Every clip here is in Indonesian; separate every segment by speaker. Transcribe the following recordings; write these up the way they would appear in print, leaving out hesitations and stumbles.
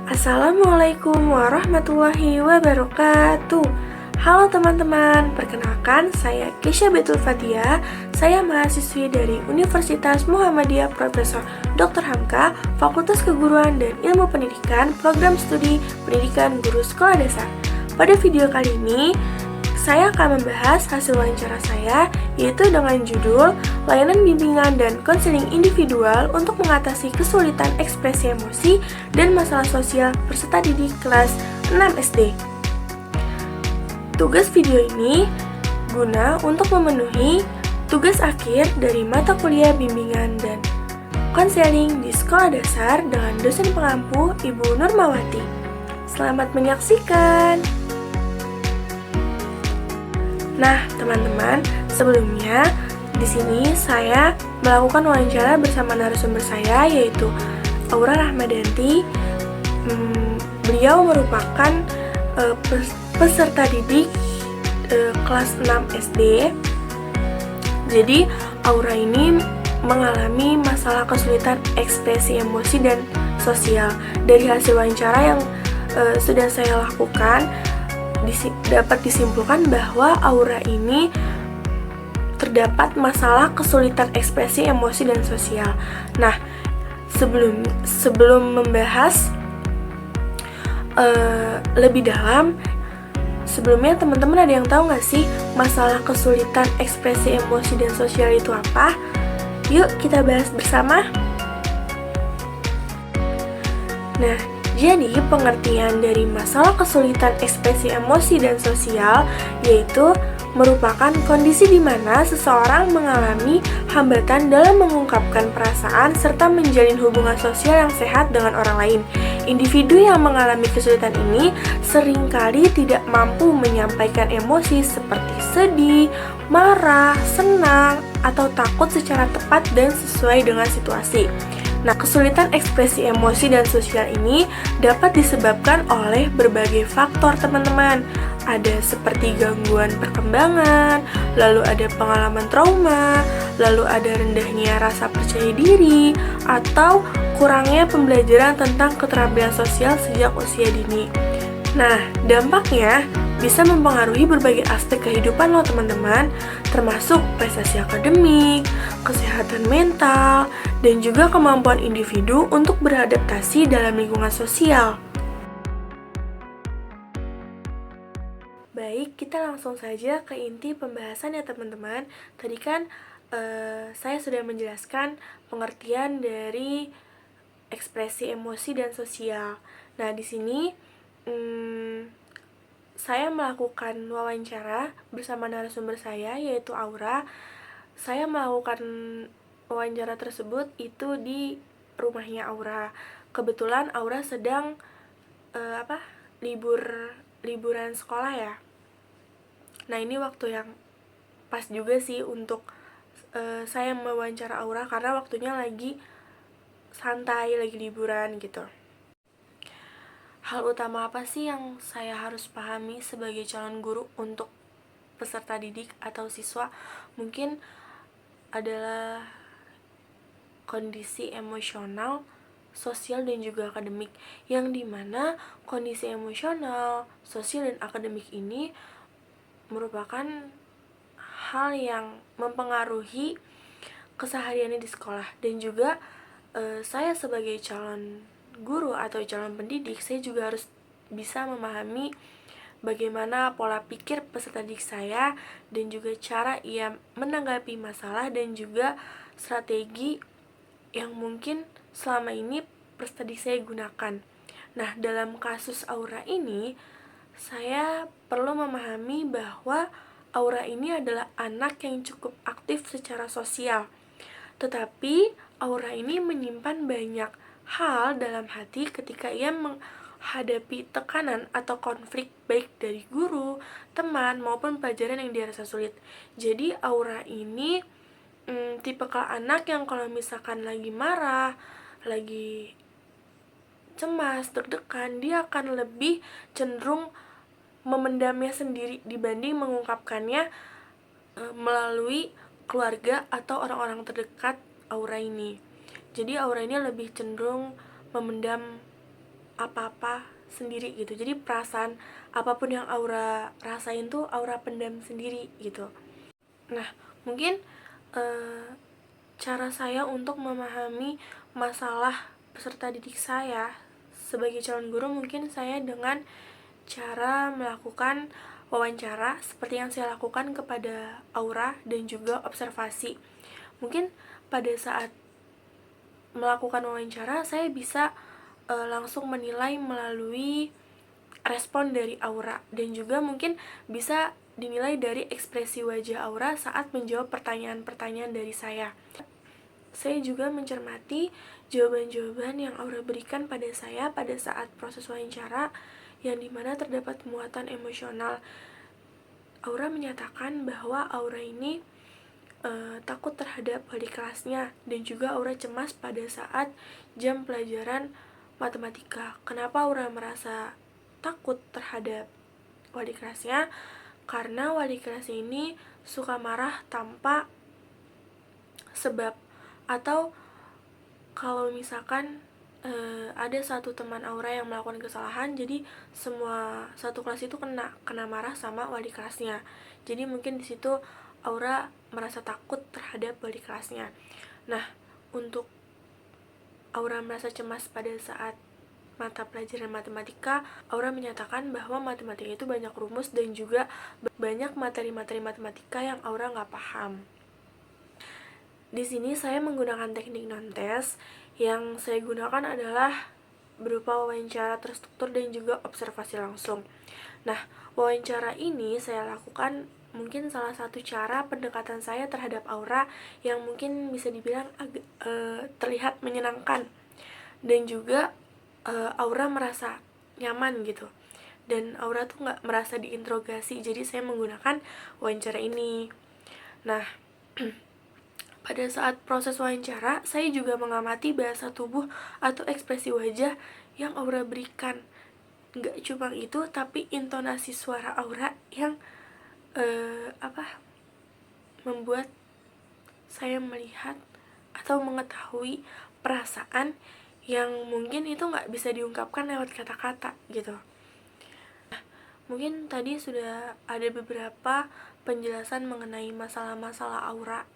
Speaker 1: Assalamualaikum warahmatullahi wabarakatuh. Halo teman-teman, perkenalkan saya Kesha Betul Fatia. Saya mahasiswi dari Universitas Muhammadiyah Profesor Dr. Hamka, Fakultas Keguruan dan Ilmu Pendidikan, Program Studi Pendidikan Guru Sekolah Dasar. Pada video kali ini, saya akan membahas hasil wawancara saya, yaitu dengan judul Layanan Bimbingan dan Konseling Individual untuk Mengatasi Kesulitan Ekspresi Emosi dan Masalah Sosial Peserta Didik kelas 6 SD. Tugas video ini guna untuk memenuhi tugas akhir dari mata kuliah bimbingan dan konseling di sekolah dasar dengan dosen pengampu Ibu Nurmawati. Selamat menyaksikan! Nah, teman-teman, sebelumnya di sini saya melakukan wawancara bersama narasumber saya, yaitu Aura Rahmadanti. Beliau merupakan peserta didik kelas 6 SD. Jadi, Aura ini mengalami masalah kesulitan ekspresi emosi dan sosial. Dari hasil wawancara yang sudah saya lakukan, dapat disimpulkan bahwa Aura ini terdapat masalah kesulitan ekspresi emosi dan sosial. Nah, sebelum membahas lebih dalam, sebelumnya teman-teman ada yang tahu nggak sih masalah kesulitan ekspresi emosi dan sosial itu apa? Yuk kita bahas bersama. Nah, jadi pengertian dari masalah kesulitan ekspresi emosi dan sosial yaitu merupakan kondisi di mana seseorang mengalami hambatan dalam mengungkapkan perasaan serta menjalin hubungan sosial yang sehat dengan orang lain. Individu yang mengalami kesulitan ini seringkali tidak mampu menyampaikan emosi seperti sedih, marah, senang, atau takut secara tepat dan sesuai dengan situasi. Nah, kesulitan ekspresi emosi dan sosial ini dapat disebabkan oleh berbagai faktor, teman-teman. Ada seperti gangguan perkembangan, lalu ada pengalaman trauma, lalu ada rendahnya rasa percaya diri, atau kurangnya pembelajaran tentang keterampilan sosial sejak usia dini. Nah, dampaknya bisa mempengaruhi berbagai aspek kehidupan loh teman-teman, termasuk prestasi akademik, kesehatan mental, dan juga kemampuan individu untuk beradaptasi dalam lingkungan sosial. Baik, kita langsung saja ke inti pembahasan ya teman-teman. Tadi kan saya sudah menjelaskan pengertian dari ekspresi emosi dan sosial. Nah, di sini saya melakukan wawancara bersama narasumber saya, yaitu Aura. Saya melakukan wawancara tersebut itu di rumahnya Aura. Kebetulan Aura sedang liburan sekolah ya. Nah, ini waktu yang pas juga sih untuk saya mewawancara Aura karena waktunya lagi santai, lagi liburan gitu. Hal utama apa sih yang saya harus pahami sebagai calon guru untuk peserta didik atau siswa? Mungkin adalah kondisi emosional, sosial, dan juga akademik, yang dimana kondisi emosional, sosial, dan akademik ini merupakan hal yang mempengaruhi kesehariannya di sekolah. Dan juga saya sebagai calon guru atau calon pendidik, saya juga harus bisa memahami bagaimana pola pikir peserta didik saya dan juga cara ia menanggapi masalah dan juga strategi yang mungkin selama ini peserta didik saya gunakan. Nah, dalam kasus Aura ini, saya perlu memahami bahwa Aura ini adalah anak yang cukup aktif secara sosial. Tetapi Aura ini menyimpan banyak hal dalam hati ketika ia menghadapi tekanan atau konflik baik dari guru, teman, maupun pelajaran yang dirasa sulit. Jadi Aura ini tipikal anak yang kalau misalkan lagi marah, lagi cemas, deg-degan, dia akan lebih cenderung memendamnya sendiri dibanding mengungkapkannya melalui keluarga atau orang-orang terdekat Aura ini. Jadi Aura ini lebih cenderung memendam apa-apa sendiri gitu. Jadi perasaan apapun yang Aura rasain tuh Aura pendam sendiri gitu. Nah, mungkin cara saya untuk memahami masalah peserta didik saya sebagai calon guru, mungkin saya dengan cara melakukan wawancara seperti yang saya lakukan kepada Aura dan juga observasi. Mungkin pada saat melakukan wawancara saya bisa langsung menilai melalui respon dari Aura, dan juga mungkin bisa dinilai dari ekspresi wajah Aura saat menjawab pertanyaan-pertanyaan dari saya. Saya juga mencermati jawaban-jawaban yang Aura berikan pada saya pada saat proses wawancara, yang dimana terdapat muatan emosional. Aura menyatakan bahwa Aura ini takut terhadap wali kelasnya, dan juga Aura cemas pada saat jam pelajaran matematika. Kenapa Aura merasa takut terhadap wali kelasnya? Karena wali kelas ini suka marah tanpa sebab, atau kalau misalkan ada satu teman Aura yang melakukan kesalahan, jadi semua satu kelas itu kena marah sama wali kelasnya. Jadi mungkin di situ Aura merasa takut terhadap wali kelasnya. Nah, untuk Aura merasa cemas pada saat mata pelajaran matematika, Aura menyatakan bahwa matematika itu banyak rumus dan juga banyak materi-materi matematika yang Aura nggak paham. Di sini saya menggunakan teknik non-tes. Yang saya gunakan adalah berupa wawancara terstruktur dan juga observasi langsung. Nah, wawancara ini saya lakukan mungkin salah satu cara pendekatan saya terhadap Aura yang mungkin bisa dibilang terlihat menyenangkan, dan juga Aura merasa nyaman gitu, dan Aura tuh nggak merasa diinterogasi. Jadi saya menggunakan wawancara ini. Nah, pada saat proses wawancara, saya juga mengamati bahasa tubuh atau ekspresi wajah yang Aura berikan. Nggak cuma itu, tapi intonasi suara Aura yang membuat saya melihat atau mengetahui perasaan yang mungkin itu nggak bisa diungkapkan lewat kata-kata gitu. Mungkin tadi sudah ada beberapa penjelasan mengenai masalah-masalah Aura.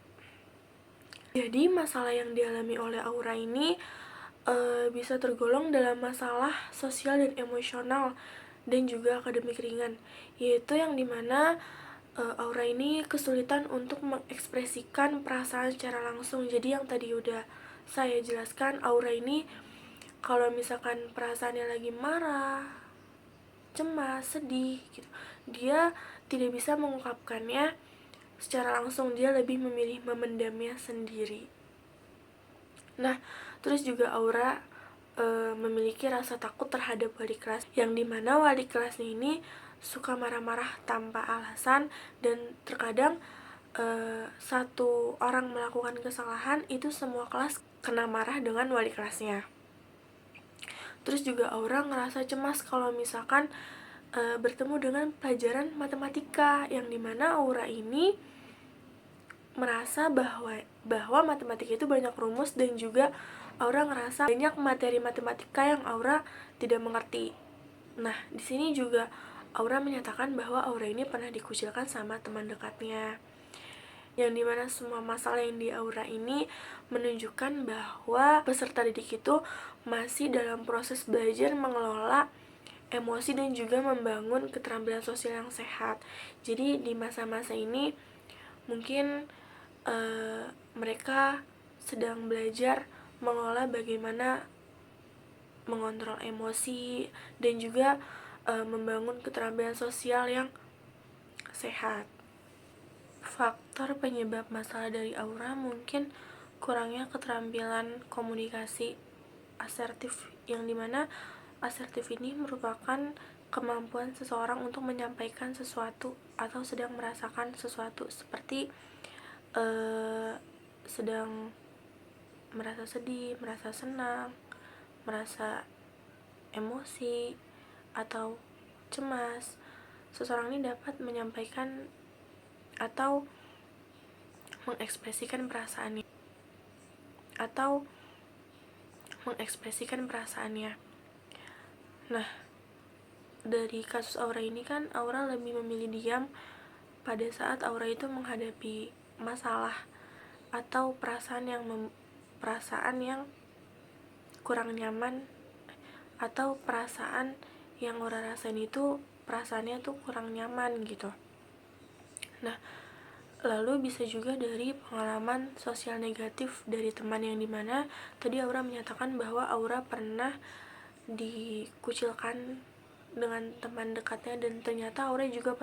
Speaker 1: Jadi masalah yang dialami oleh Aura ini bisa tergolong dalam masalah sosial dan emosional dan juga akademik ringan, yaitu yang dimana Aura ini kesulitan untuk mengekspresikan perasaan secara langsung. Jadi yang tadi udah saya jelaskan, Aura ini kalau misalkan perasaannya lagi marah, cemas, sedih gitu, dia tidak bisa mengungkapkannya secara langsung, dia lebih memilih memendamnya sendiri. Nah, terus juga Aura memiliki rasa takut terhadap wali kelas, yang dimana wali kelasnya ini suka marah-marah tanpa alasan, dan terkadang satu orang melakukan kesalahan itu semua kelas kena marah dengan wali kelasnya. Terus juga Aura ngerasa cemas kalau misalkan bertemu dengan pelajaran matematika, yang dimana Aura ini merasa bahwa matematika itu banyak rumus, dan juga Aura ngerasa banyak materi matematika yang Aura tidak mengerti. Nah, di sini juga Aura menyatakan bahwa Aura ini pernah dikucilkan sama teman dekatnya, yang dimana semua masalah yang di Aura ini menunjukkan bahwa peserta didik itu masih dalam proses belajar mengelola emosi dan juga membangun keterampilan sosial yang sehat. Jadi di masa-masa ini mungkin mereka sedang belajar mengelola bagaimana mengontrol emosi dan juga membangun keterampilan sosial yang sehat. Faktor penyebab masalah dari Aura mungkin kurangnya keterampilan komunikasi asertif, yang dimana asertif ini merupakan kemampuan seseorang untuk menyampaikan sesuatu atau sedang merasakan sesuatu, seperti sedang merasa sedih, merasa senang, merasa emosi, atau cemas. Seseorang ini dapat menyampaikan atau mengekspresikan perasaannya Nah, dari kasus Aura ini kan Aura lebih memilih diam pada saat Aura itu menghadapi masalah atau perasaan yang kurang nyaman, atau perasaan yang Aura rasain itu perasaannya tuh kurang nyaman gitu. Nah, lalu bisa juga dari pengalaman sosial negatif dari teman, yang dimana tadi Aura menyatakan bahwa Aura pernah dikucilkan dengan teman dekatnya, dan ternyata Aura juga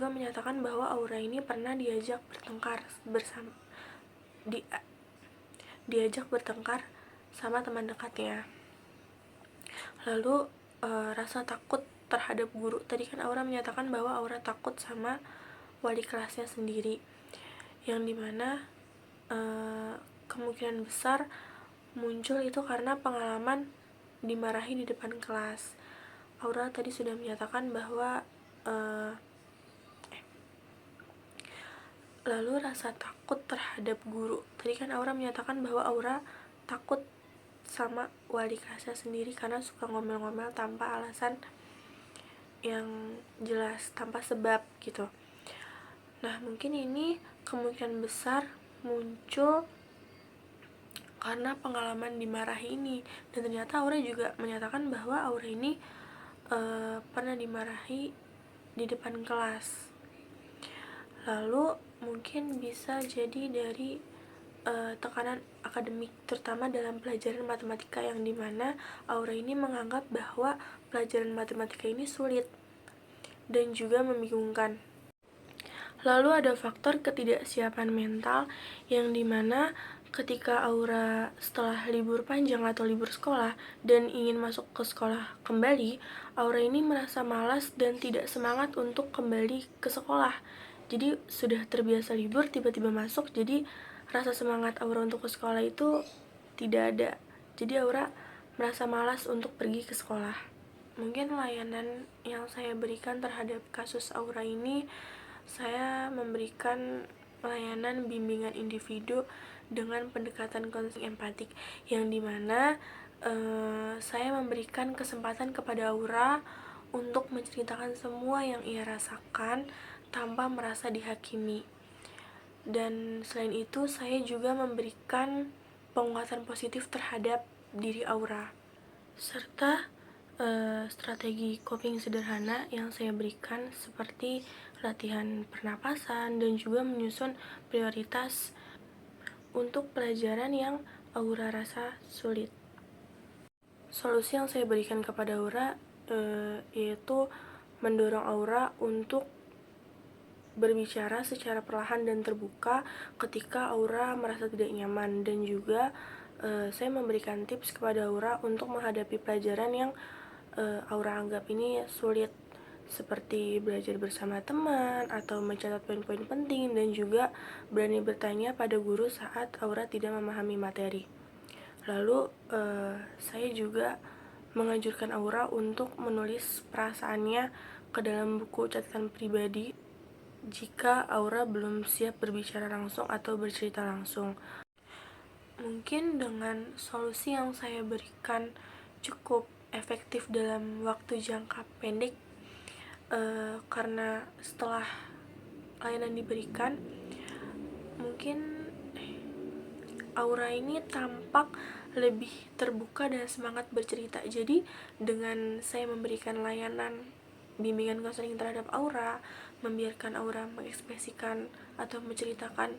Speaker 1: menyatakan bahwa Aura ini pernah diajak bertengkar sama teman dekatnya. Lalu rasa takut terhadap guru, tadi kan Aura menyatakan bahwa Aura takut sama wali kelasnya sendiri, yang dimana kemungkinan besar muncul itu karena pengalaman dimarahi di depan kelas. Aura tadi sudah menyatakan bahwa lalu rasa takut terhadap guru, tadi kan Aura menyatakan bahwa Aura takut sama wali kelasnya sendiri karena suka ngomel-ngomel tanpa alasan yang jelas, tanpa sebab gitu. Nah, mungkin ini kemungkinan besar muncul karena pengalaman dimarahi ini. Dan ternyata Aura juga menyatakan bahwa Aura ini pernah dimarahi di depan kelas. Lalu mungkin bisa jadi dari tekanan akademik, terutama dalam pelajaran matematika, yang dimana Aura ini menganggap bahwa pelajaran matematika ini sulit dan juga membingungkan. Lalu ada faktor ketidaksiapan mental, yang dimana ketika Aura setelah libur panjang atau libur sekolah dan ingin masuk ke sekolah kembali, Aura ini merasa malas dan tidak semangat untuk kembali ke sekolah. Jadi sudah terbiasa libur, tiba-tiba masuk, jadi rasa semangat Aura untuk ke sekolah itu tidak ada. Jadi Aura merasa malas untuk pergi ke sekolah. Mungkin layanan yang saya berikan terhadap kasus Aura ini, saya memberikan layanan bimbingan individu dengan pendekatan konseling empatik, yang dimana saya memberikan kesempatan kepada Aura untuk menceritakan semua yang ia rasakan tanpa merasa dihakimi. Dan selain itu, saya juga memberikan penguatan positif terhadap diri Aura, serta strategi coping sederhana yang saya berikan, seperti latihan pernapasan dan juga menyusun prioritas untuk pelajaran yang Aura rasa sulit. Solusi yang saya berikan kepada Aura yaitu mendorong Aura untuk berbicara secara perlahan dan terbuka ketika Aura merasa tidak nyaman, dan juga saya memberikan tips kepada Aura untuk menghadapi pelajaran yang Aura anggap ini sulit, seperti belajar bersama teman atau mencatat poin-poin penting, dan juga berani bertanya pada guru saat Aura tidak memahami materi. Lalu saya juga menganjurkan Aura untuk menulis perasaannya ke dalam buku catatan pribadi jika Aura belum siap berbicara langsung atau bercerita langsung. Mungkin dengan solusi yang saya berikan cukup efektif dalam waktu jangka pendek, karena setelah layanan diberikan, mungkin Aura ini tampak lebih terbuka dan semangat bercerita. Jadi dengan saya memberikan layanan bimbingan konseling terhadap Aura, membiarkan Aura mengekspresikan atau menceritakan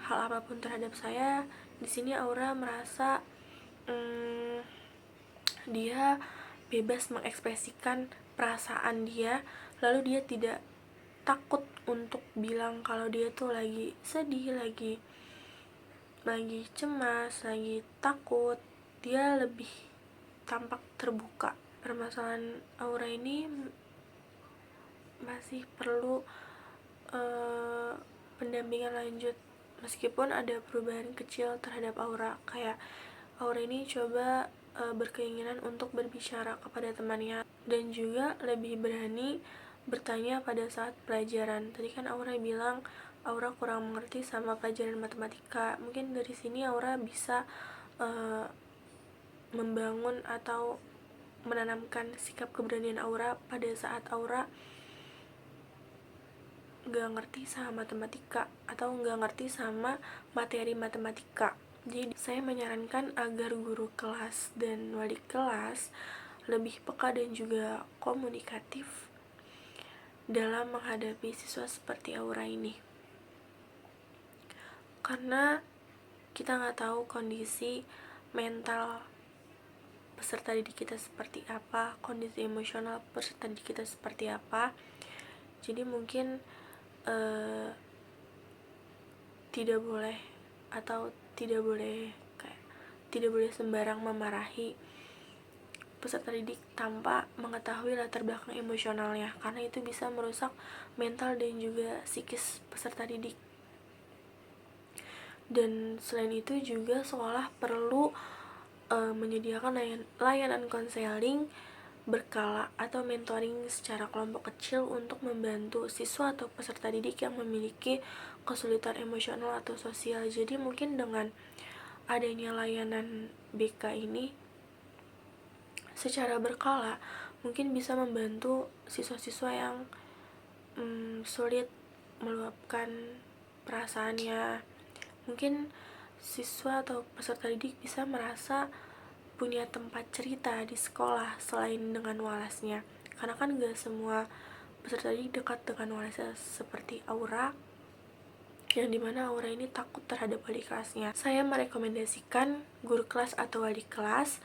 Speaker 1: hal apapun terhadap saya, di sini Aura merasa dia bebas mengekspresikan perasaan dia, lalu dia tidak takut untuk bilang kalau dia tuh lagi sedih, lagi cemas, lagi takut. Dia lebih tampak terbuka. Permasalahan Aura ini masih perlu pendampingan lanjut, meskipun ada perubahan kecil terhadap Aura. Kayak Aura ini coba berkeinginan untuk berbicara kepada temannya, dan juga lebih berani bertanya pada saat pelajaran. Tadi kan Aura bilang Aura kurang mengerti sama pelajaran matematika. Mungkin dari sini Aura bisa membangun atau menanamkan sikap keberanian Aura pada saat Aura gak ngerti sama matematika atau gak ngerti sama materi matematika. Jadi saya menyarankan agar guru kelas dan wali kelas lebih peka dan juga komunikatif dalam menghadapi siswa seperti Aura ini, karena kita nggak tahu kondisi mental peserta didik kita seperti apa, kondisi emosional peserta didik kita seperti apa. Jadi mungkin tidak boleh sembarang memarahi peserta didik tanpa mengetahui latar belakang emosionalnya, karena itu bisa merusak mental dan juga psikis peserta didik. Dan selain itu juga sekolah perlu menyediakan layanan konseling berkala atau mentoring secara kelompok kecil untuk membantu siswa atau peserta didik yang memiliki kesulitan emosional atau sosial. Jadi mungkin dengan adanya layanan BK ini secara berkala mungkin bisa membantu siswa-siswa yang sulit meluapkan perasaannya. Mungkin siswa atau peserta didik bisa merasa punya tempat cerita di sekolah selain dengan walasnya, karena kan gak semua peserta didik dekat dengan walasnya seperti Aura, yang dimana Aura ini takut terhadap wali kelasnya. Saya merekomendasikan guru kelas atau wali kelas,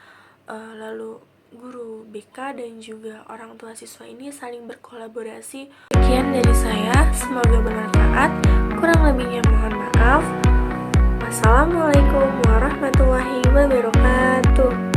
Speaker 1: lalu guru BK dan juga orang tua siswa ini saling berkolaborasi. Sekian dari saya, semoga bermanfaat. Kurang lebihnya mohon maaf. Wassalamualaikum warahmatullahi wabarakatuh.